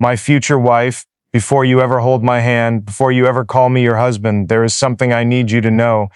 My future wife, before you ever hold my hand, before you ever call me your husband, there is something I need you to know.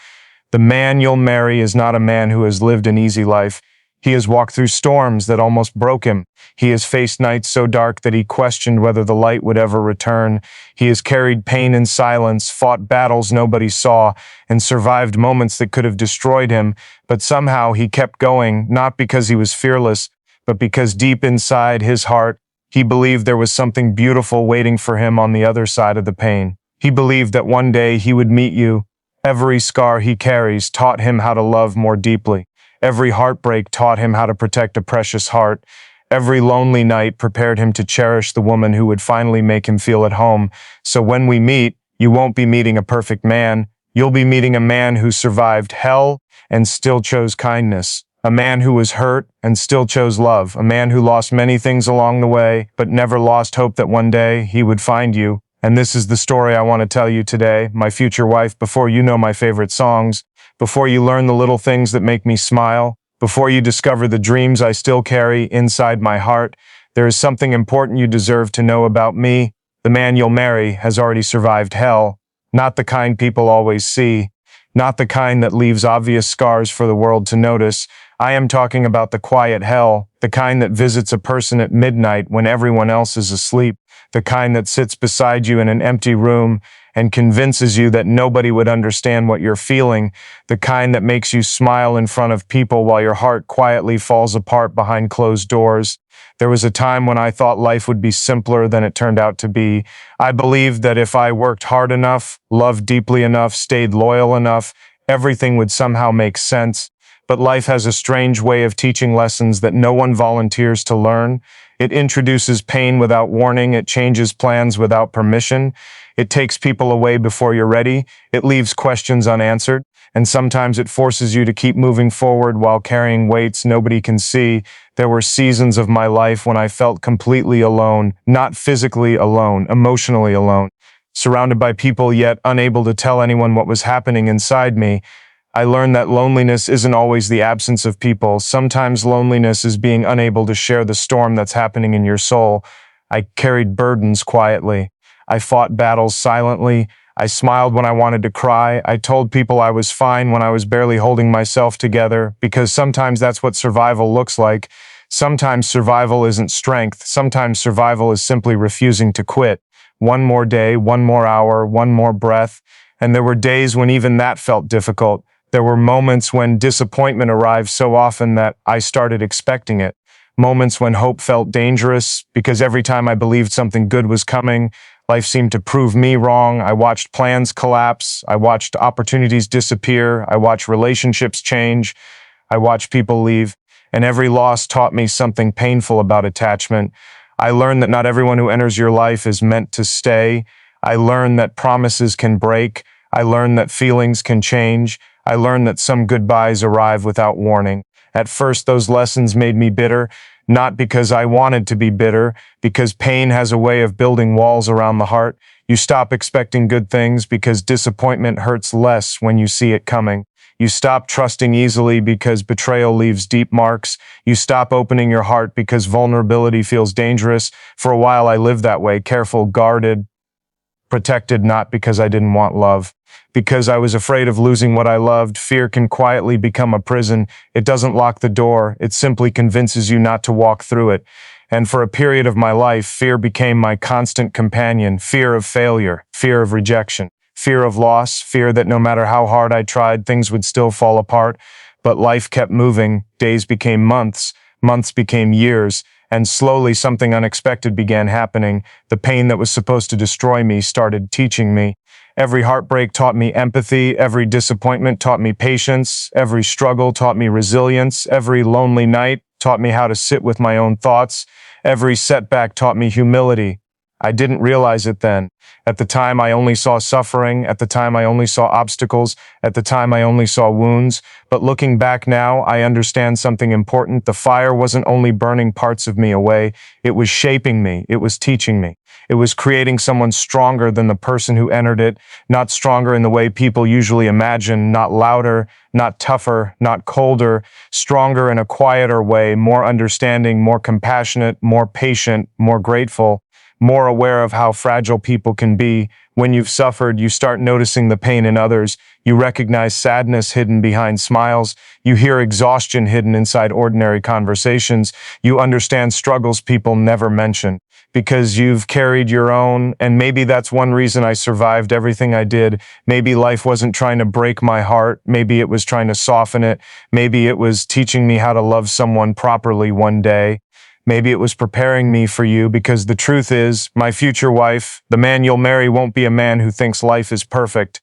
The man you'll marry is not a man who has lived an easy life. He has walked through storms that almost broke him. He has faced nights so dark that he questioned whether the light would ever return. He has carried pain in silence, fought battles nobody saw, and survived moments that could have destroyed him. But somehow he kept going, not because he was fearless, but because deep inside his heart, he believed there was something beautiful waiting for him on the other side of the pain. He believed that one day he would meet you. Every scar he carries taught him how to love more deeply. Every heartbreak taught him how to protect a precious heart. Every lonely night prepared him to cherish the woman who would finally make him feel at home. So when we meet, you won't be meeting a perfect man. You'll be meeting a man who survived hell and still chose kindness. A man who was hurt and still chose love. A man who lost many things along the way, but never lost hope that one day he would find you. And this is the story I want to tell you today, my future wife, before you know my favorite songs, before you learn the little things that make me smile, before you discover the dreams I still carry inside my heart, there is something important you deserve to know about me. The man you'll marry has already survived hell, not the kind people always see, not the kind that leaves obvious scars for the world to notice. I am talking about the quiet hell, the kind that visits a person at midnight when everyone else is asleep, the kind that sits beside you in an empty room and convinces you that nobody would understand what you're feeling, the kind that makes you smile in front of people while your heart quietly falls apart behind closed doors. There was a time when I thought life would be simpler than it turned out to be. I believed that if I worked hard enough, loved deeply enough, stayed loyal enough, everything would somehow make sense. But life has a strange way of teaching lessons that no one volunteers to learn. It introduces pain without warning. It changes plans without permission. It takes people away before you're ready. It leaves questions unanswered. And sometimes it forces you to keep moving forward while carrying weights nobody can see. There were seasons of my life when I felt completely alone, not physically alone, emotionally alone, surrounded by people yet unable to tell anyone what was happening inside me. I learned that loneliness isn't always the absence of people. Sometimes loneliness is being unable to share the storm that's happening in your soul. I carried burdens quietly. I fought battles silently. I smiled when I wanted to cry. I told people I was fine when I was barely holding myself together, because sometimes that's what survival looks like. Sometimes survival isn't strength. Sometimes survival is simply refusing to quit. One more day, one more hour, one more breath. And there were days when even that felt difficult. There were moments when disappointment arrived so often that I started expecting it. Moments when hope felt dangerous, because every time I believed something good was coming, life seemed to prove me wrong. I watched plans collapse. I watched opportunities disappear. I watched relationships change. I watched people leave. And every loss taught me something painful about attachment. I learned that not everyone who enters your life is meant to stay. I learned that promises can break. I learned that feelings can change. I learned that some goodbyes arrive without warning. At first, those lessons made me bitter, not because I wanted to be bitter, because pain has a way of building walls around the heart. You stop expecting good things because disappointment hurts less when you see it coming. You stop trusting easily because betrayal leaves deep marks. You stop opening your heart because vulnerability feels dangerous. For a while, I lived that way, careful, guarded, protected, not because I didn't want love. Because I was afraid of losing what I loved. Fear can quietly become a prison. It doesn't lock the door. It simply convinces you not to walk through it. And for a period of my life, fear became my constant companion. Fear of failure, fear of rejection, fear of loss, fear that no matter how hard I tried, things would still fall apart. But life kept moving. Days became months. Months became years. And slowly something unexpected began happening. The pain that was supposed to destroy me started teaching me. Every heartbreak taught me empathy. Every disappointment taught me patience. Every struggle taught me resilience. Every lonely night taught me how to sit with my own thoughts. Every setback taught me humility. I didn't realize it then. At the time, I only saw suffering. At the time, I only saw obstacles. At the time, I only saw wounds. But looking back now, I understand something important. The fire wasn't only burning parts of me away. It was shaping me. It was teaching me. It was creating someone stronger than the person who entered it, not stronger in the way people usually imagine, not louder, not tougher, not colder, stronger in a quieter way, more understanding, more compassionate, more patient, more grateful, more aware of how fragile people can be. When you've suffered, you start noticing the pain in others. You recognize sadness hidden behind smiles. You hear exhaustion hidden inside ordinary conversations. You understand struggles people never mention because you've carried your own. And maybe that's one reason I survived everything I did. Maybe life wasn't trying to break my heart. Maybe it was trying to soften it. Maybe it was teaching me how to love someone properly one day. Maybe it was preparing me for you, because the truth is, my future wife, the man you'll marry, won't be a man who thinks life is perfect.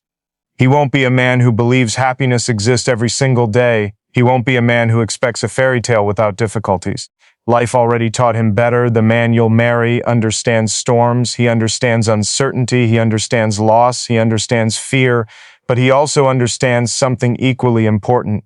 He won't be a man who believes happiness exists every single day. He won't be a man who expects a fairy tale without difficulties. Life already taught him better. The man you'll marry understands storms. He understands uncertainty. He understands loss. He understands fear. But he also understands something equally important.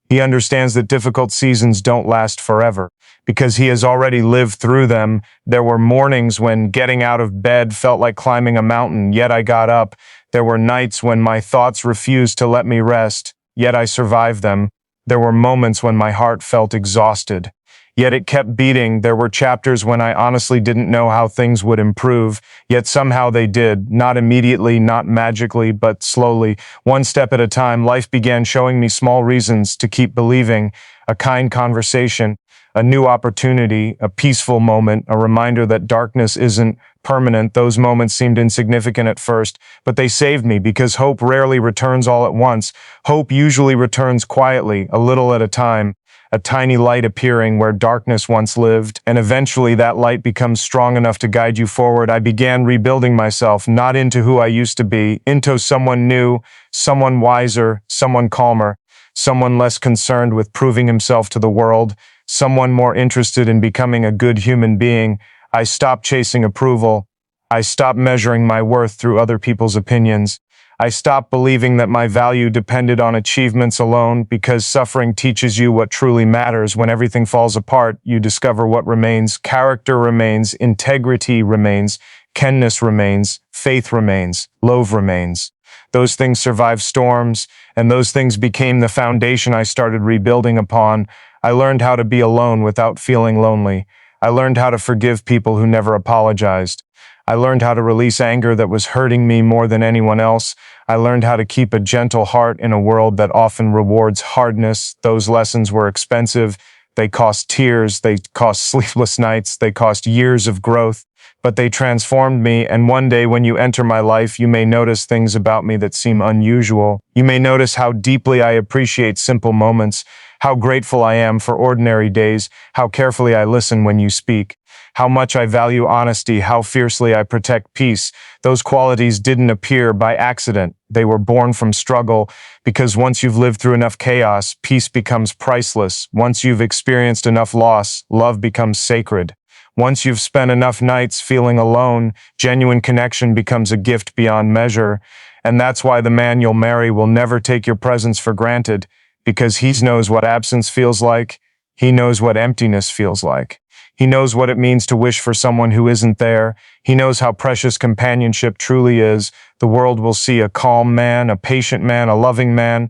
He understands that difficult seasons don't last forever, because he has already lived through them. There were mornings when getting out of bed felt like climbing a mountain, yet I got up. There were nights when my thoughts refused to let me rest, yet I survived them. There were moments when my heart felt exhausted, yet it kept beating. There were chapters when I honestly didn't know how things would improve, yet somehow they did. Not immediately, not magically, but slowly. One step at a time, life began showing me small reasons to keep believing. A kind conversation, a new opportunity, a peaceful moment, a reminder that darkness isn't permanent. Those moments seemed insignificant at first, but they saved me, because hope rarely returns all at once. Hope usually returns quietly, a little at a time. A tiny light appearing where darkness once lived, and eventually that light becomes strong enough to guide you forward. I began rebuilding myself, not into who I used to be, into someone new, someone wiser, someone calmer, someone less concerned with proving himself to the world, someone more interested in becoming a good human being. I stopped chasing approval. I stopped measuring my worth through other people's opinions. I stopped believing that my value depended on achievements alone, because suffering teaches you what truly matters. When everything falls apart, you discover what remains. Character remains, integrity remains, kindness remains, faith remains, love remains. Those things survived storms, and those things became the foundation I started rebuilding upon. I learned how to be alone without feeling lonely. I learned how to forgive people who never apologized. I learned how to release anger that was hurting me more than anyone else. I learned how to keep a gentle heart in a world that often rewards hardness. Those lessons were expensive. They cost tears. They cost sleepless nights. They cost years of growth. But they transformed me, and one day when you enter my life, you may notice things about me that seem unusual. You may notice how deeply I appreciate simple moments, how grateful I am for ordinary days, how carefully I listen when you speak, how much I value honesty, how fiercely I protect peace. Those qualities didn't appear by accident. They were born from struggle, because once you've lived through enough chaos, peace becomes priceless. Once you've experienced enough loss, love becomes sacred. Once you've spent enough nights feeling alone, genuine connection becomes a gift beyond measure. And that's why the man you'll marry will never take your presence for granted, because he knows what absence feels like. He knows what emptiness feels like. He knows what it means to wish for someone who isn't there. He knows how precious companionship truly is. The world will see a calm man, a patient man, a loving man,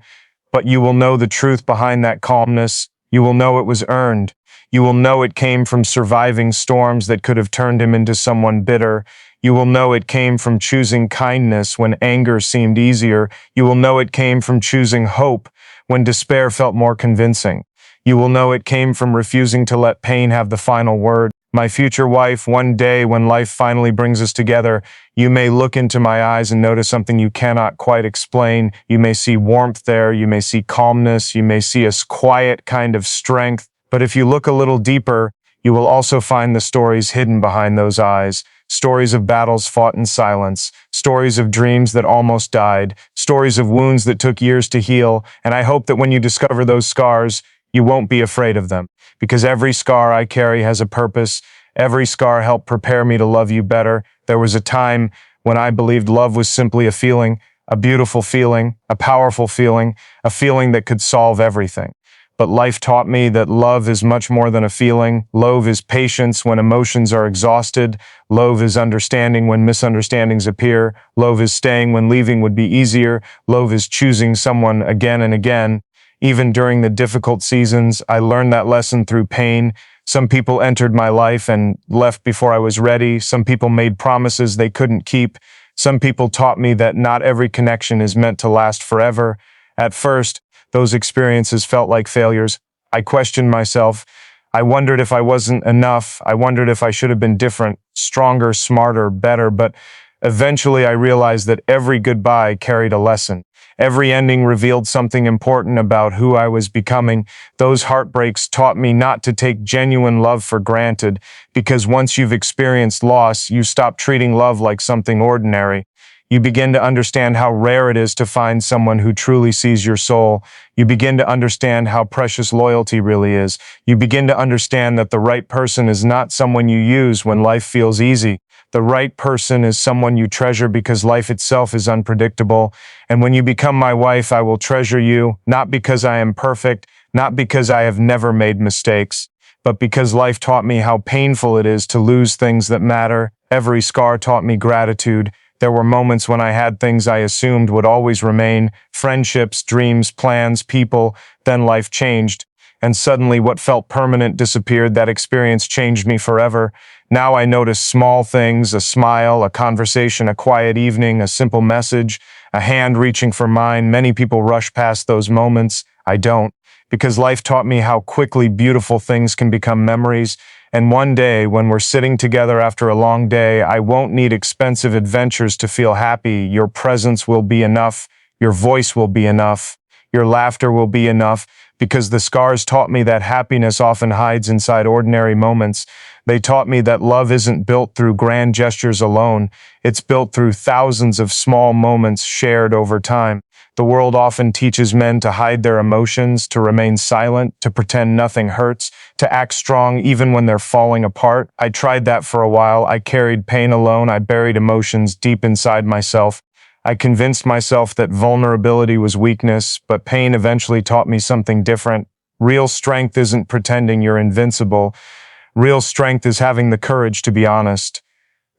but you will know the truth behind that calmness. You will know it was earned. You will know it came from surviving storms that could have turned him into someone bitter. You will know it came from choosing kindness when anger seemed easier. You will know it came from choosing hope when despair felt more convincing. You will know it came from refusing to let pain have the final word. My future wife, one day when life finally brings us together, you may look into my eyes and notice something you cannot quite explain. You may see warmth there. You may see calmness. You may see a quiet kind of strength. But if you look a little deeper, you will also find the stories hidden behind those eyes. Stories of battles fought in silence, stories of dreams that almost died, stories of wounds that took years to heal. And I hope that when you discover those scars, you won't be afraid of them, because every scar I carry has a purpose. Every scar helped prepare me to love you better. There was a time when I believed love was simply a feeling, a beautiful feeling, a powerful feeling, a feeling that could solve everything. But life taught me that love is much more than a feeling. Love is patience when emotions are exhausted. Love is understanding when misunderstandings appear. Love is staying when leaving would be easier. Love is choosing someone again and again. Even during the difficult seasons, I learned that lesson through pain. Some people entered my life and left before I was ready. Some people made promises they couldn't keep. Some people taught me that not every connection is meant to last forever. At first, those experiences felt like failures. I questioned myself. I wondered if I wasn't enough. I wondered if I should have been different, stronger, smarter, better. But eventually I realized that every goodbye carried a lesson. Every ending revealed something important about who I was becoming. Those heartbreaks taught me not to take genuine love for granted, because once you've experienced loss, you stop treating love like something ordinary. You begin to understand how rare it is to find someone who truly sees your soul. You begin to understand how precious loyalty really is. You begin to understand that the right person is not someone you use when life feels easy. The right person is someone you treasure because life itself is unpredictable. And when you become my wife, I will treasure you, not because I am perfect, not because I have never made mistakes, but because life taught me how painful it is to lose things that matter. Every scar taught me gratitude. There were moments when I had things I assumed would always remain, friendships, dreams, plans, people. Then life changed, and suddenly what felt permanent disappeared. That experience changed me forever. Now I notice small things, a smile, a conversation, a quiet evening, a simple message, a hand reaching for mine. Many people rush past those moments. I don't, because life taught me how quickly beautiful things can become memories. And one day, when we're sitting together after a long day, I won't need expensive adventures to feel happy. Your presence will be enough. Your voice will be enough. Your laughter will be enough, because the scars taught me that happiness often hides inside ordinary moments. They taught me that love isn't built through grand gestures alone. It's built through thousands of small moments shared over time. The world often teaches men to hide their emotions, to remain silent, to pretend nothing hurts, to act strong even when they're falling apart. I tried that for a while. I carried pain alone. I buried emotions deep inside myself. I convinced myself that vulnerability was weakness, but pain eventually taught me something different. Real strength isn't pretending you're invincible. Real strength is having the courage to be honest,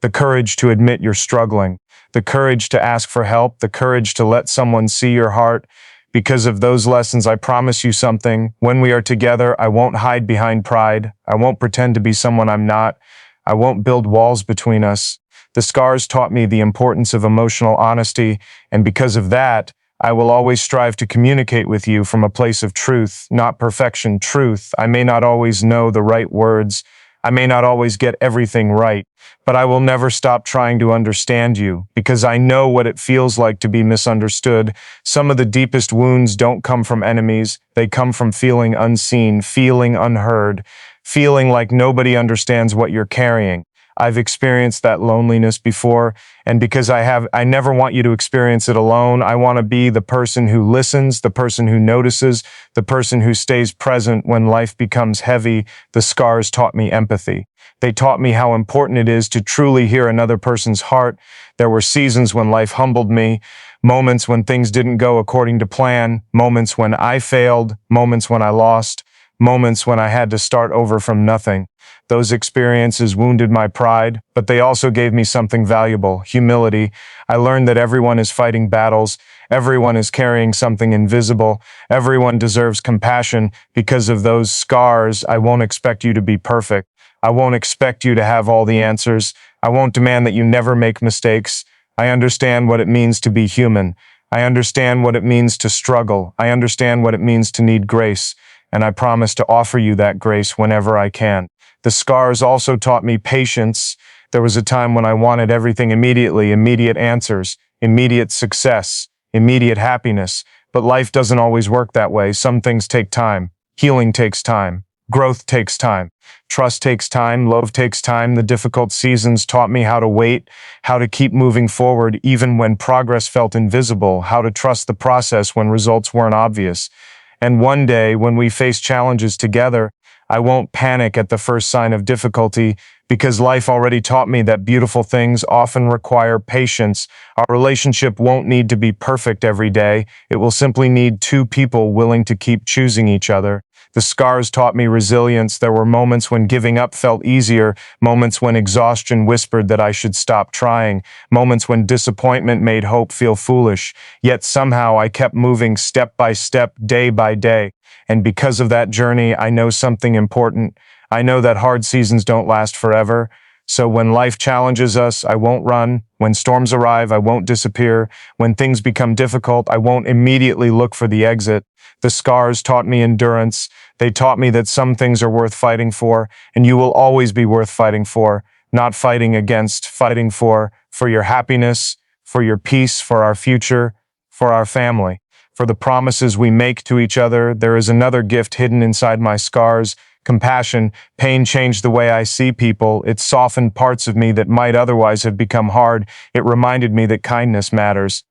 the courage to admit you're struggling, the courage to ask for help, the courage to let someone see your heart. Because of those lessons, I promise you something. When we are together, I won't hide behind pride. I won't pretend to be someone I'm not. I won't build walls between us. The scars taught me the importance of emotional honesty, and because of that, I will always strive to communicate with you from a place of truth, not perfection, truth. I may not always know the right words. I may not always get everything right, but I will never stop trying to understand you, because I know what it feels like to be misunderstood. Some of the deepest wounds don't come from enemies. They come from feeling unseen, feeling unheard, feeling like nobody understands what you're carrying. I've experienced that loneliness before, and because I never want you to experience it alone. I want to be the person who listens, the person who notices, the person who stays present when life becomes heavy. The scars taught me empathy. They taught me how important it is to truly hear another person's heart. There were seasons when life humbled me, moments when things didn't go according to plan, moments when I failed, moments when I lost, moments when I had to start over from nothing. Those experiences wounded my pride, but they also gave me something valuable, humility. I learned that everyone is fighting battles, everyone is carrying something invisible, everyone deserves compassion. Because of those scars, I won't expect you to be perfect. I won't expect you to have all the answers. I won't demand that you never make mistakes. I understand what it means to be human. I understand what it means to struggle. I understand what it means to need grace, and I promise to offer you that grace whenever I can. The scars also taught me patience. There was a time when I wanted everything immediately, immediate answers, immediate success, immediate happiness. But life doesn't always work that way. Some things take time. Healing takes time. Growth takes time. Trust takes time. Love takes time. The difficult seasons taught me how to wait, how to keep moving forward even when progress felt invisible, how to trust the process when results weren't obvious. And one day, when we face challenges together, I won't panic at the first sign of difficulty, because life already taught me that beautiful things often require patience. Our relationship won't need to be perfect every day. It will simply need two people willing to keep choosing each other. The scars taught me resilience. There were moments when giving up felt easier, moments when exhaustion whispered that I should stop trying, moments when disappointment made hope feel foolish. Yet somehow I kept moving step by step, day by day. And because of that journey, I know something important. I know that hard seasons don't last forever. So when life challenges us, I won't run. When storms arrive, I won't disappear. When things become difficult, I won't immediately look for the exit. The scars taught me endurance. They taught me that some things are worth fighting for, and you will always be worth fighting for, not fighting against, fighting for your happiness, for your peace, for our future, for our family, for the promises we make to each other. There is another gift hidden inside my scars. Compassion. Pain changed the way I see people. It softened parts of me that might otherwise have become hard. It reminded me that kindness matters,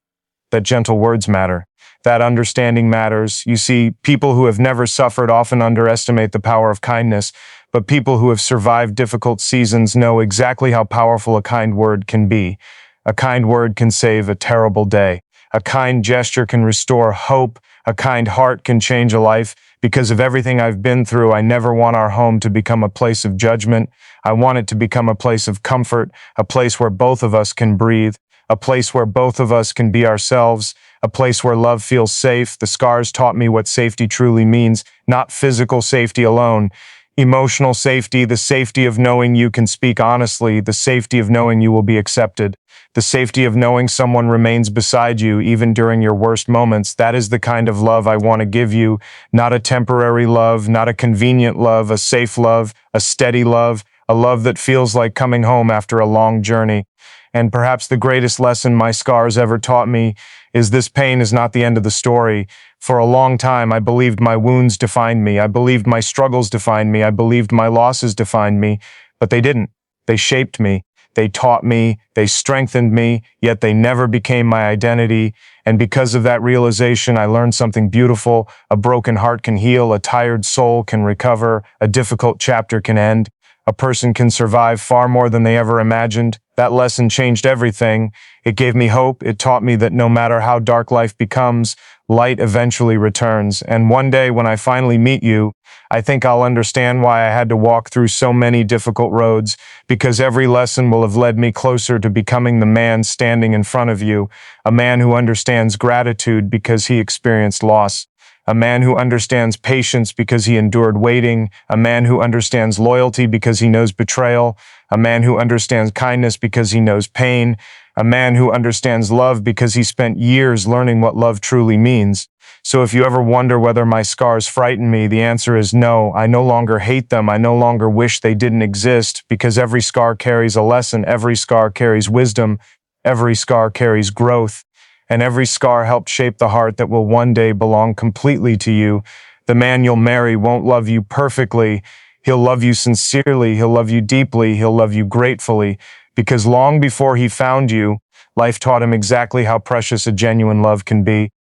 that gentle words matter, that understanding matters. You see, people who have never suffered often underestimate the power of kindness, but people who have survived difficult seasons know exactly how powerful a kind word can be. A kind word can save a terrible day. A kind gesture can restore hope. A kind heart can change a life. Because of everything I've been through, I never want our home to become a place of judgment. I want it to become a place of comfort, a place where both of us can breathe, a place where both of us can be ourselves, a place where love feels safe. The scars taught me what safety truly means, not physical safety alone. Emotional safety, the safety of knowing you can speak honestly, the safety of knowing you will be accepted, the safety of knowing someone remains beside you even during your worst moments. That is the kind of love I want to give you, not a temporary love, not a convenient love, a safe love, a steady love, a love that feels like coming home after a long journey. And perhaps the greatest lesson my scars ever taught me is this: pain is not the end of the story. For a long time, I believed my wounds defined me. I believed my struggles defined me. I believed my losses defined me, but they didn't. They shaped me. They taught me. They strengthened me, yet they never became my identity. And because of that realization, I learned something beautiful. A broken heart can heal. A tired soul can recover. A difficult chapter can end. A person can survive far more than they ever imagined. That lesson changed everything. It gave me hope. It taught me that no matter how dark life becomes, light eventually returns. And one day when I finally meet you, I think I'll understand why I had to walk through so many difficult roads, because every lesson will have led me closer to becoming the man standing in front of you, a man who understands gratitude because he experienced loss, a man who understands patience because he endured waiting, a man who understands loyalty because he knows betrayal, a man who understands kindness because he knows pain, a man who understands love because he spent years learning what love truly means. So if you ever wonder whether my scars frighten me, the answer is no. I no longer hate them. I no longer wish they didn't exist, because every scar carries a lesson. Every scar carries wisdom. Every scar carries growth. And every scar helped shape the heart that will one day belong completely to you. The man you'll marry won't love you perfectly. He'll love you sincerely. He'll love you deeply. He'll love you gratefully. Because long before he found you, life taught him exactly how precious a genuine love can be.